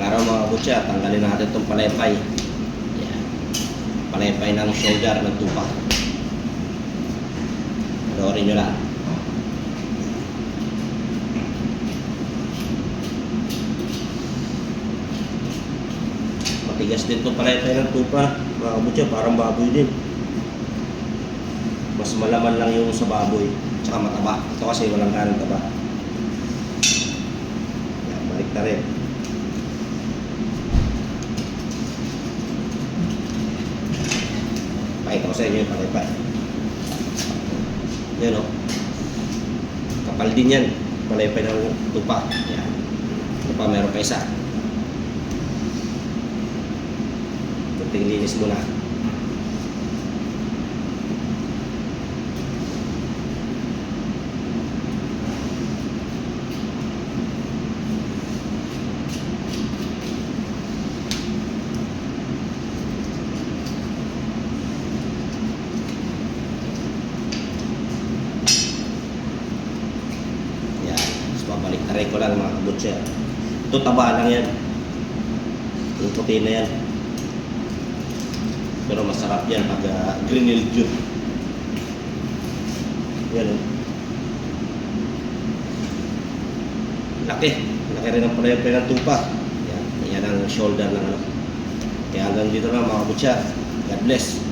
araw mga kabutya, tanggalin natin itong palepay. Yan. Palepay ng shoulder ng tupa. Panoorin nyo lang. Matigas din itong palepay ng tupa mga kabutya, parang baboy din. Mas malaman lang yung sa baboy, tsaka mataba. Ito kasi walang ganang taba. Yan, balik na rin. Pakita ko sa inyo yung palepay. Yan o. Kapal din yan. Palepay ng tupa. Yan. Ito pa, meron pa isa. Kunting linis muna. Babalik na rin ko lang mga kabutya. Ito taba lang yan. Yung puti na yan. Pero masarap yan pag greenfield juice. Yan o. Laki. Laki rin ang palepay ng tupa. Yan. Yan ang shoulder ng ano. Kaya hanggang dito lang mga kabutya. God bless.